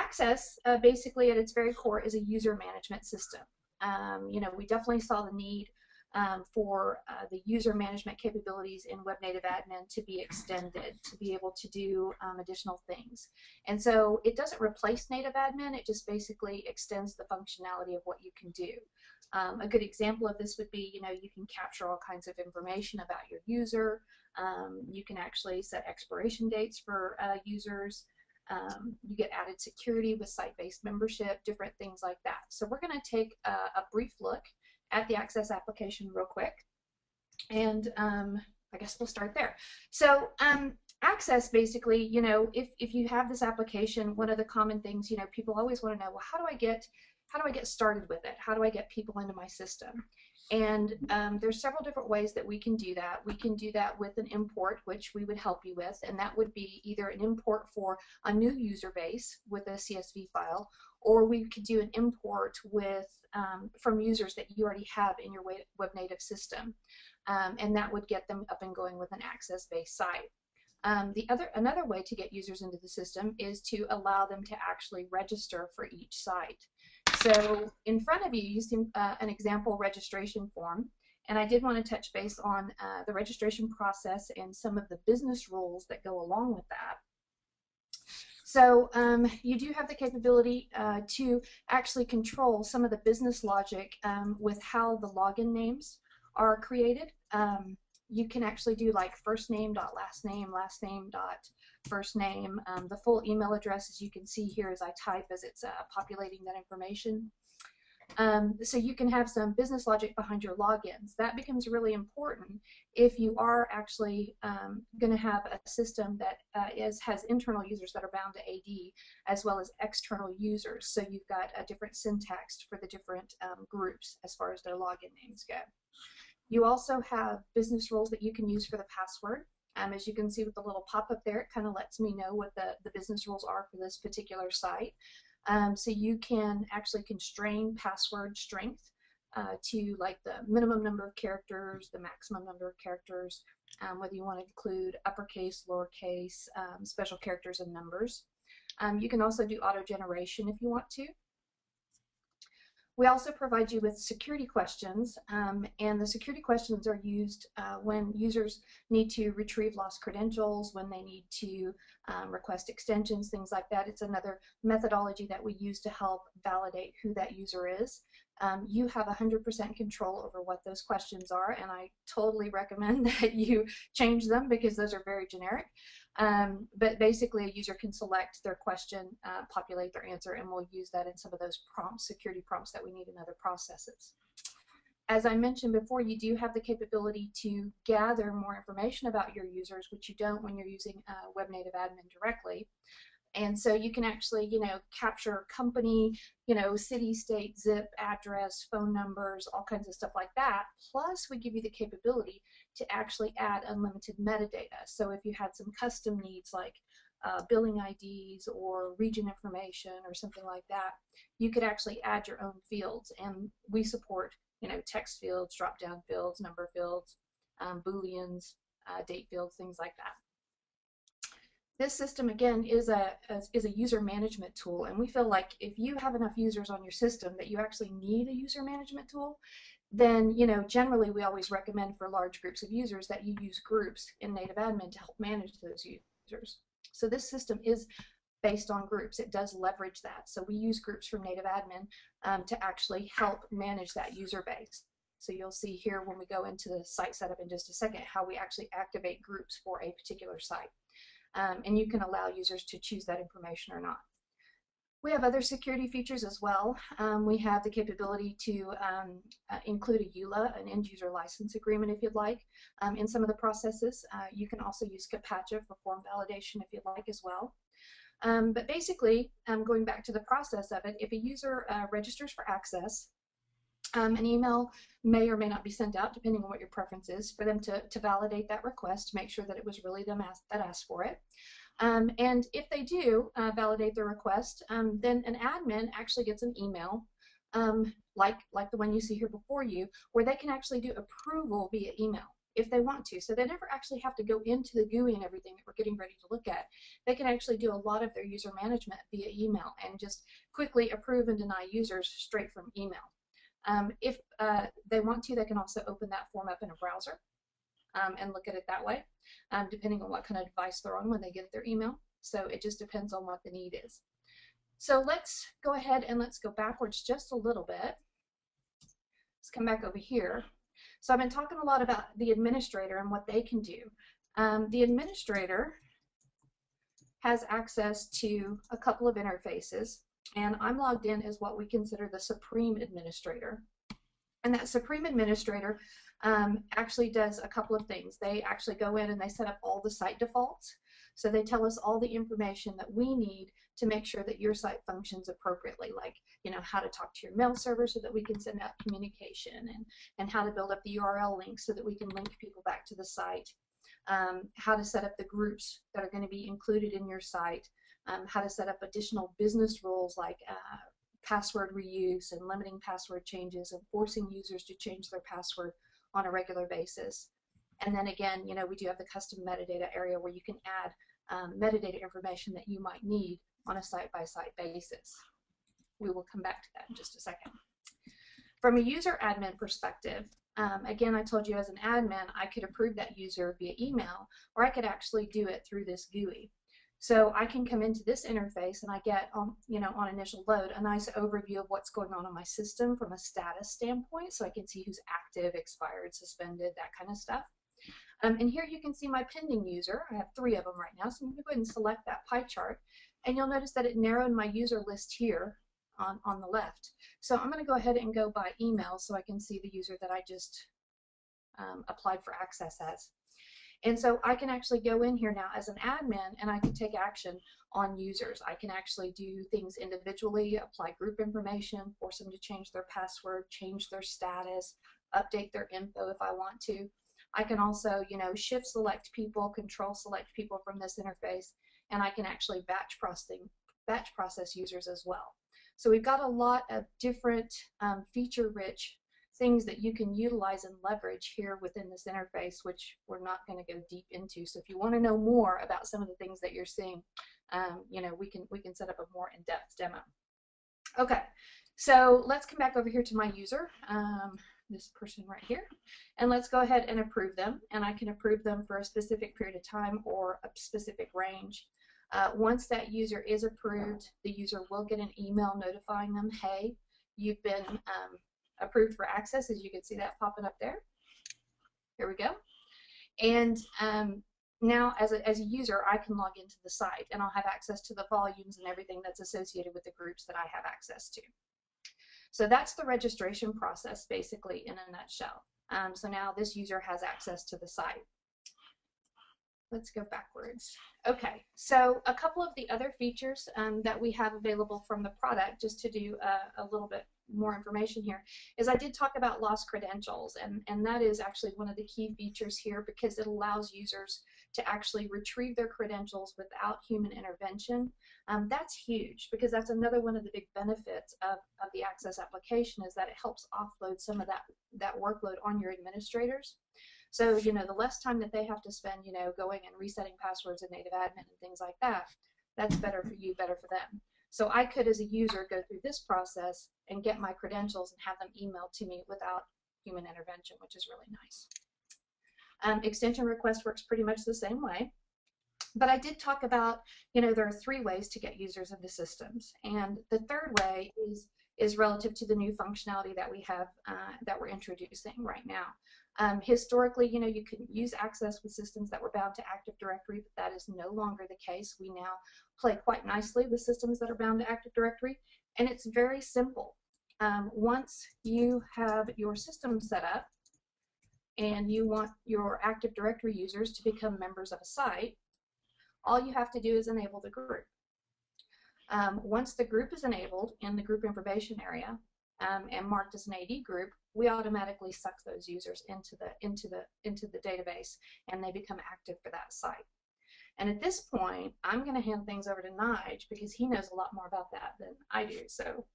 Access, basically at its very core, is a user management system. You know, we definitely saw the need for the user management capabilities in Web Native Admin to be extended, to be able to do additional things. And so it doesn't replace Native Admin, it just basically extends the functionality of what you can do. A good example of this would be, you know, you can capture all kinds of information about your user. You can actually set expiration dates for users. You get added security with site-based membership, different things like that. So we're going to take a brief look at the Access application real quick, and I guess we'll start there. So Access, basically, you know, if you have this application, one of the common things, you know, people always want to know, well, how do I get started with it? How do I get people into my system? And there's several different ways that we can do that. We can do that with an import, which we would help you with, and that would be either an import for a new user base with a CSV file, or we could do an import with from users that you already have in your web native system, and that would get them up and going with an access-based site. Another way to get users into the system is to allow them to actually register for each site. So in front of you, you see an example registration form, and I did want to touch base on the registration process and some of the business rules that go along with that. So you do have the capability to actually control some of the business logic with how the login names are created. You can actually do like first name dot last name dot first name. The full email address, as you can see here as I type as it's populating that information. So you can have some business logic behind your logins. That becomes really important if you are actually going to have a system that has internal users that are bound to AD as well as external users. So you've got a different syntax for the different groups as far as their login names go. You also have business rules that you can use for the password. As you can see with the little pop-up there, it kind of lets me know what the business rules are for this particular site. So you can actually constrain password strength to like the minimum number of characters, the maximum number of characters, whether you want to include uppercase, lowercase, special characters, and numbers. You can also do auto-generation if you want to. We also provide you with security questions, and the security questions are used when users need to retrieve lost credentials, when they need to request extensions, things like that. It's another methodology that we use to help validate who that user is. You have 100% control over what those questions are, and I totally recommend that you change them because those are very generic. But basically, a user can select their question, populate their answer, and we'll use that in some of those prompts, security prompts that we need in other processes. As I mentioned before, you do have the capability to gather more information about your users, which you don't when you're using Web Native Admin directly. And so you can actually, you know, capture company, you know, city, state, zip, address, phone numbers, all kinds of stuff like that. Plus, we give you the capability to actually add unlimited metadata. So if you had some custom needs like billing IDs or region information or something like that, you could actually add your own fields. And we support, you know, text fields, drop-down fields, number fields, Booleans, date fields, things like that. This system, again, is a user management tool, and we feel like if you have enough users on your system that you actually need a user management tool, then, you know, generally we always recommend for large groups of users that you use groups in Native Admin to help manage those users. So this system is based on groups. It does leverage that. So we use groups from Native Admin to actually help manage that user base. So you'll see here when we go into the site setup in just a second how we actually activate groups for a particular site. And you can allow users to choose that information or not. We have other security features as well. We have the capability to include a Eula, an end user license agreement if you'd like, in some of the processes. You can also use CAPTCHA for form validation if you'd like as well. But basically, going back to the process of it, if a user registers for access, an email may or may not be sent out, depending on what your preference is, for them to validate that request, to make sure that it was really them that asked for it. And if they do validate the request, then an admin actually gets an email, like the one you see here before you, where they can actually do approval via email. if they want to. So they never actually have to go into the GUI and everything that we're getting ready to look at. They can actually do a lot of their user management via email and just quickly approve and deny users straight from email. If they want to, they can also open that form up in a browser and look at it that way, depending on what kind of device they're on when they get their email. So it just depends on what the need is. So let's go ahead and let's go backwards just a little bit. Let's come back over here. So I've been talking a lot about the administrator and what they can do. The administrator has access to a couple of interfaces, and I'm logged in as what we consider the supreme administrator. And that supreme administrator actually does a couple of things. They actually go in and they set up all the site defaults. So they tell us all the information that we need to make sure that your site functions appropriately, like, you know, how to talk to your mail server so that we can send out communication, and how to build up the URL links so that we can link people back to the site, how to set up the groups that are going to be included in your site, how to set up additional business rules like password reuse and limiting password changes and forcing users to change their password on a regular basis. And then again, you know, we do have the custom metadata area where you can add metadata information that you might need on a site-by-site basis. We will come back to that in just a second. From a user admin perspective, again, I told you as an admin, I could approve that user via email, or I could actually do it through this GUI. So I can come into this interface and I get, you know, on initial load, a nice overview of what's going on my system from a status standpoint, so I can see who's active, expired, suspended, that kind of stuff. And here you can see my pending user. I have 3 of them right now, so I'm going to go ahead and select that pie chart, and you'll notice that it narrowed my user list here on the left. So I'm going to go ahead and go by email so I can see the user that I just applied for access as. And so I can actually go in here now as an admin and I can take action on users. I can actually do things individually, apply group information, force them to change their password, change their status, update their info if I want to. I can also, you know, shift select people, control select people from this interface, and I can actually batch process users as well. So we've got a lot of different feature-rich things that you can utilize and leverage here within this interface, which we're not going to go deep into. So if you want to know more about some of the things that you're seeing, you know, we can set up a more in-depth demo. Okay, so let's come back over here to my user, this person right here, and let's go ahead and approve them. And I can approve them for a specific period of time or a specific range. Once that user is approved, the user will get an email notifying them, hey, you've been approved for access, as you can see that popping up there. Here we go. And now as a user, I can log into the site and I'll have access to the volumes and everything that's associated with the groups that I have access to. So that's the registration process basically in a nutshell. So now this user has access to the site. Let's go backwards. Okay, so a couple of the other features that we have available from the product, just to do a little bit more information here, is I did talk about lost credentials, and that is actually one of the key features here because it allows users to actually retrieve their credentials without human intervention. That's huge because that's another one of the big benefits of the Access application, is that it helps offload some of that workload on your administrators. So, you know, the less time that they have to spend, you know, going and resetting passwords in native admin and things like that, that's better for you, better for them. So I could, as a user, go through this process and get my credentials and have them emailed to me without human intervention, which is really nice. Extension request works pretty much the same way. But I did talk about, you know, there are 3 ways to get users into systems. And the third way is relative to the new functionality that we have, that we're introducing right now. Historically, you know, you couldn't use access with systems that were bound to Active Directory, but that is no longer the case. We now play quite nicely with systems that are bound to Active Directory, and it's very simple. Once you have your system set up and you want your Active Directory users to become members of a site, all you have to do is enable the group. Once the group is enabled in the group information area and marked as an AD group, we automatically suck those users into the database, and they become active for that site. And at this point, I'm going to hand things over to Nige because he knows a lot more about that than I do. So,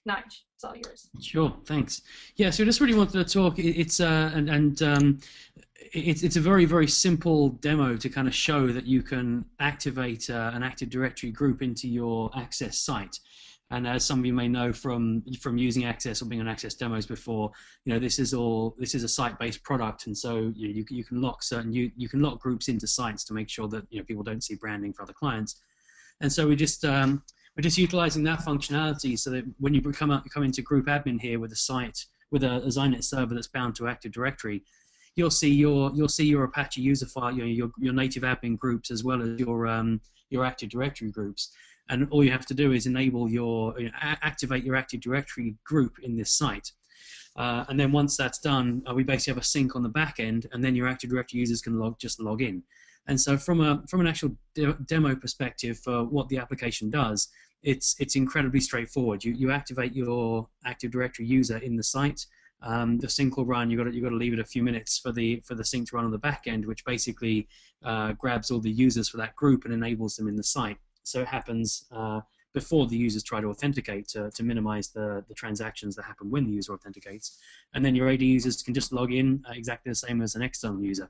Nige, it's all yours. Sure, thanks. Yeah, so I just really wanted to talk. It's a very, very simple demo to kind of show that you can activate an Active Directory group into your Access site. And as some of you may know from using Access or being on Access demos before, this is a site-based product, and so you can lock you can lock groups into sites to make sure that people don't see branding for other clients. And so we're just utilizing that functionality so that when you come into group admin here with a site with a Xinet server that's bound to Active Directory, you'll see your Apache user file, your native admin groups as well as your Active Directory groups. And all you have to do is enable activate your Active Directory group in this site. And then once that's done, we basically have a sync on the back end, and then your Active Directory users can just log in. And so from an actual demo perspective for what the application does, it's incredibly straightforward. You activate your Active Directory user in the site. The sync will run. You've got to leave it a few minutes for the sync to run on the back end, which basically grabs all the users for that group and enables them in the site. So it happens before the users try to authenticate to minimize the transactions that happen when the user authenticates. And then your AD users can just log in exactly the same as an external user.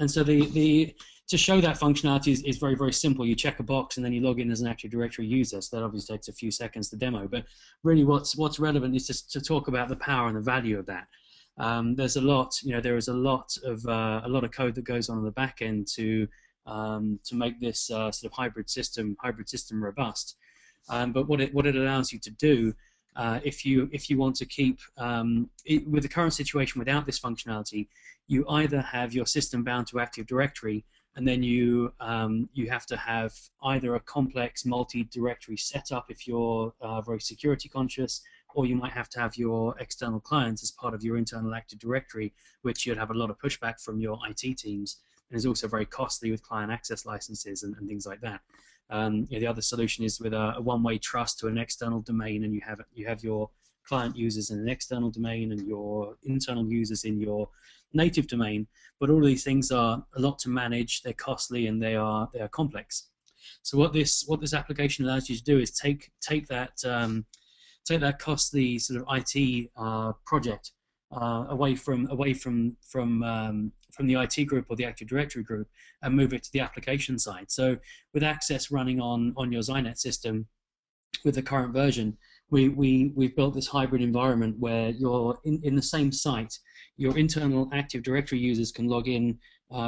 And so to show that functionality is very, very simple. You check a box and then you log in as an Active Directory user. So that obviously takes a few seconds to demo. But really, what's relevant is just to talk about the power and the value of that. There's a lot, there is a lot of code that goes on in the back end to make this sort of hybrid system robust. But what it allows you to do, if you want to keep with the current situation without this functionality, you either have your system bound to Active Directory, and then you have to have either a complex multi-directory setup if you're very security conscious, or you might have to have your external clients as part of your internal Active Directory, which you'd have a lot of pushback from your IT teams, and is also very costly with client access licenses and things like that. The other solution is with a one-way trust to an external domain, and you have your client users in an external domain and your internal users in your native domain. But all of these things are a lot to manage. They're costly and they are complex. So what this application allows you to do is take that costly sort of IT project away from the IT group or the Active Directory group and move it to the application side. So with Access running on your Xinet system with the current version, we've built this hybrid environment where you're in the same site, your internal Active Directory users can log in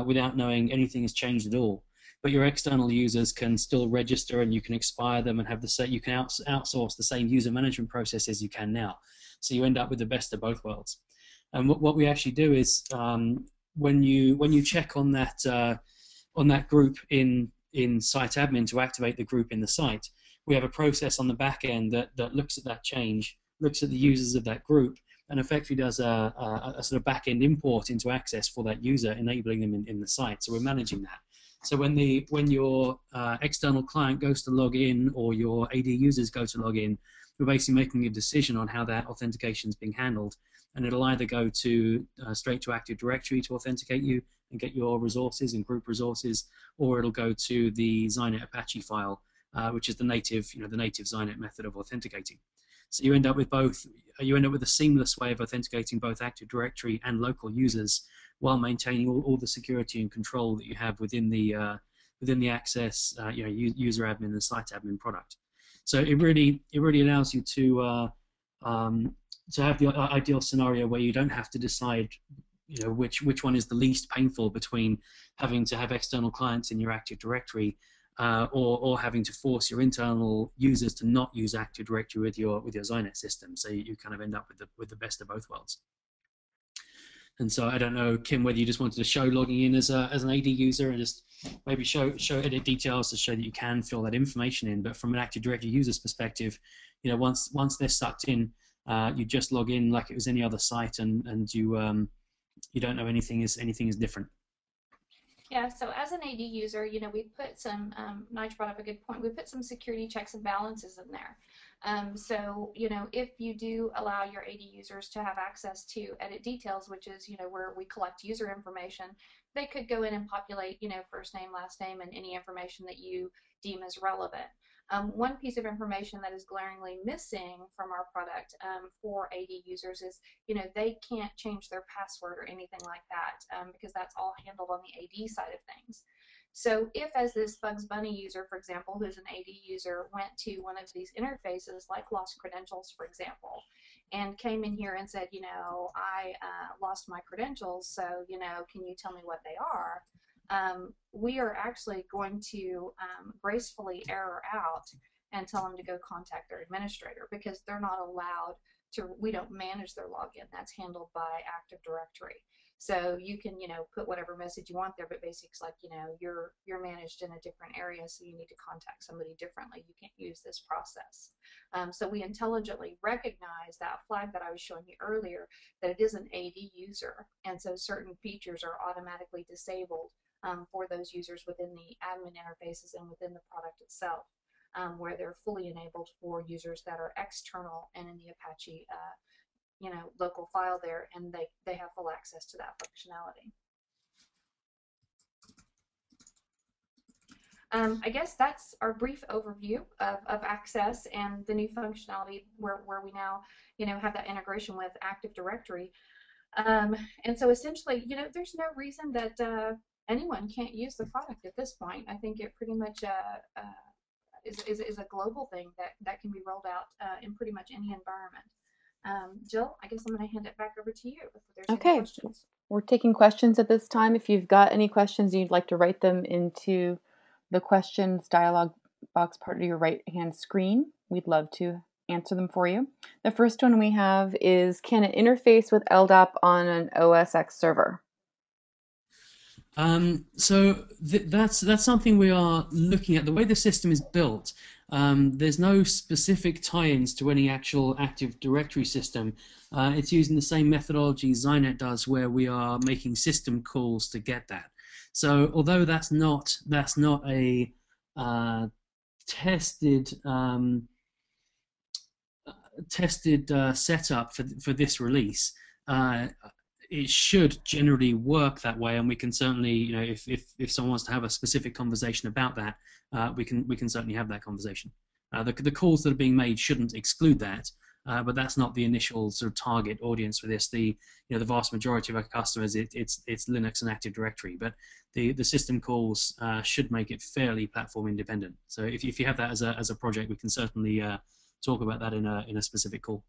without knowing anything has changed at all. But your external users can still register, and you can expire them and have you can outsource the same user management process as you can now. So you end up with the best of both worlds. And what we actually do is when you check on that group in site admin to activate the group in the site, we have a process on the back end that looks at that change, looks at the users of that group, and effectively does a sort of back end import into Access for that user, enabling them in the site. So we're managing that. So when your external client goes to log in, or your AD users go to log in, we're basically making a decision on how that authentication is being handled, and it'll either go to straight to Active Directory to authenticate you and get your resources and group resources, or it'll go to the Xinet Apache file, which is the native Xinet method of authenticating. So you end up with both. You end up with a seamless way of authenticating both Active Directory and local users, while maintaining all the security and control that you have within the Access user admin and site admin product. So it really allows you to have the ideal scenario where you don't have to decide which one is the least painful between having to have external clients in your Active Directory or having to force your internal users to not use Active Directory with your Xinet system. So you kind of end up with the best of both worlds. And so I don't know, Kim, whether you just wanted to show logging in as an AD user and just maybe show edit details to show that you can fill that information in. But from an Active Directory user's perspective, once they're sucked in, you just log in like it was any other site, and you don't know anything is different. Yeah, so as an AD user, we put some, Nige brought up a good point, we put some security checks and balances in there. So, if you do allow your AD users to have access to edit details, which is, where we collect user information, they could go in and populate, first name, last name, and any information that you deem as relevant. One piece of information that is glaringly missing from our product for AD users is, they can't change their password or anything like that because that's all handled on the AD side of things. So if, as this Bugs Bunny user, for example, who's an AD user, went to one of these interfaces like lost credentials, for example, and came in here and said, I lost my credentials, so, can you tell me what they are? We are actually going to gracefully error out and tell them to go contact their administrator, because they're not allowed to, we don't manage their login. That's handled by Active Directory. So you can, put whatever message you want there, but basically it's like, you're managed in a different area, so you need to contact somebody differently. You can't use this process. So we intelligently recognize that flag that I was showing you earlier, that it is an AD user, and so certain features are automatically disabled for those users within the admin interfaces and within the product itself, where they're fully enabled for users that are external and in the Apache local file there, and they have full access to that functionality. I guess that's our brief overview of Access and the new functionality where we now have that integration with Active Directory. And so essentially, there's no reason that anyone can't use the product at this point. I think it pretty much is a global thing that can be rolled out in pretty much any environment. Jill, I guess I'm going to hand it back over to you if there's any questions. We're taking questions at this time. If you've got any questions, you'd like to write them into the questions dialog box part of your right-hand screen. We'd love to answer them for you. The first one we have is, can it interface with LDAP on an OS X server? So that's something we are looking at. The way the system is built, there's no specific tie-ins to any actual Active Directory system. It's using the same methodology Xinet does, where we are making system calls to get that. So although that's not a tested setup for this release, it should generally work that way, and we can certainly, if someone wants to have a specific conversation about that, we can certainly have that conversation. The calls that are being made shouldn't exclude that, but that's not the initial sort of target audience for this. The vast majority of our customers, it's Linux and Active Directory, but the system calls should make it fairly platform independent. So if you have that as a project, we can certainly talk about that in a specific call.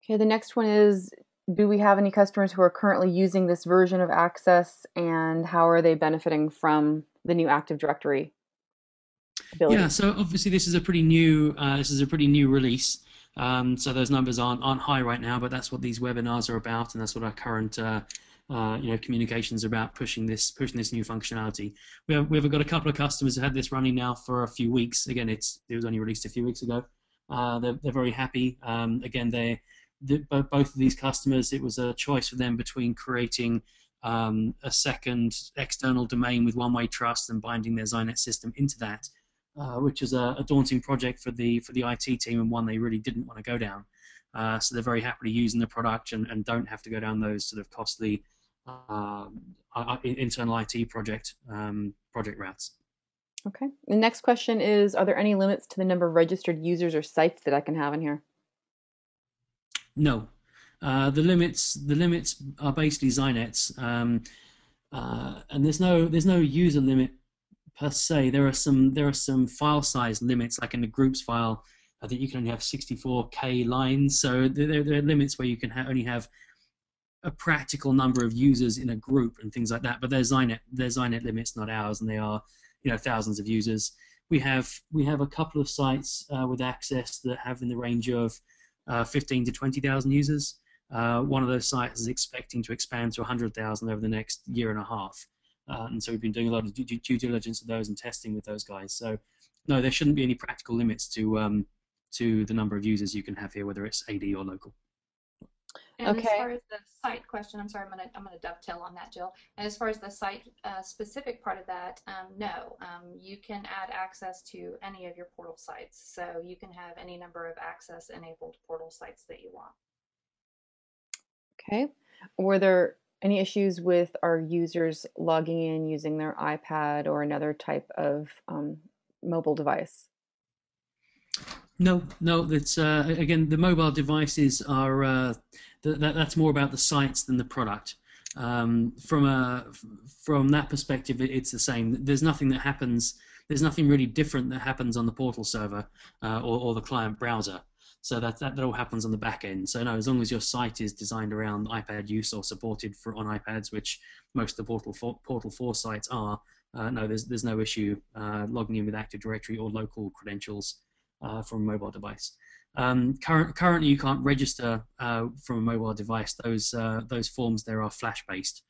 Okay, the next one is, do we have any customers who are currently using this version of Access, and how are they benefiting from the new Active Directory ability? Yeah, so obviously this is a pretty new release. So those numbers aren't high right now, but that's what these webinars are about, and that's what our current communications are about, pushing this new functionality. We've got a couple of customers who had this running now for a few weeks. Again, it was only released a few weeks ago. They're very happy. Again, both of these customers, it was a choice for them between creating a second external domain with one-way trust and binding their Xinet system into that, which is a daunting project for the IT team, and one they really didn't want to go down. So they're very happily using the product and don't have to go down those sort of costly internal IT project routes. Okay. The next question is, are there any limits to the number of registered users or sites that I can have in here? No. The limits are basically Xinet's, and there's no user limit per se. There are some file size limits, like in the groups file. I think you can only have 64K lines. So there are limits where you can only have a practical number of users in a group and things like that. But they're Xinet limits, not ours, and they are thousands of users. We have a couple of sites with Access that have in the range of 15 to 20,000 users. One of those sites is expecting to expand to 100,000 over the next year and a half. And so we've been doing a lot of due diligence of those and testing with those guys. So no, there shouldn't be any practical limits to the number of users you can have here, whether it's AD or local. And as far as the site question, I'm sorry, I'm gonna dovetail on that, Jill. And as far as the site specific part of that, no, you can add access to any of your portal sites. So you can have any number of access enabled portal sites that you want. Okay. Were there any issues with our users logging in using their iPad or another type of mobile device? No, no. That's again, the mobile devices are that's more about the sites than the product. From that perspective, it's the same. There's nothing that happens. There's nothing really different that happens on the portal server or the client browser. So that all happens on the back end. So no, as long as your site is designed around iPad use or supported on iPads, which most of the Portal 4 sites are, no, there's no issue logging in with Active Directory or local credentials from a mobile device. Currently, you can't register from a mobile device. Those forms there are flash based.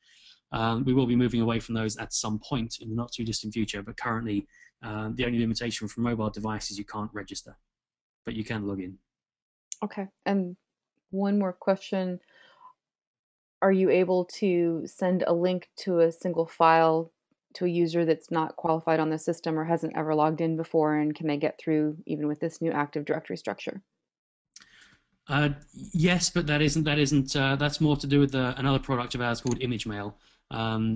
We will be moving away from those at some point in the not too distant future, but currently the only limitation from mobile device is you can't register, but you can log in. Okay, and one more question. Are you able to send a link to a single file to a user that's not qualified on the system or hasn't ever logged in before, and can they get through even with this new Active Directory structure? Yes, but that's more to do with another product of ours called ImageMail.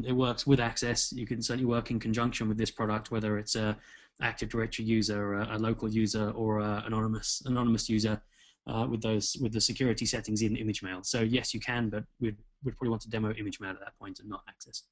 It works with Access. You can certainly work in conjunction with this product, whether it's a Active Directory user, a local user, or an anonymous user with the security settings in ImageMail. So yes, you can, but we'd probably want to demo ImageMail at that point and not Access.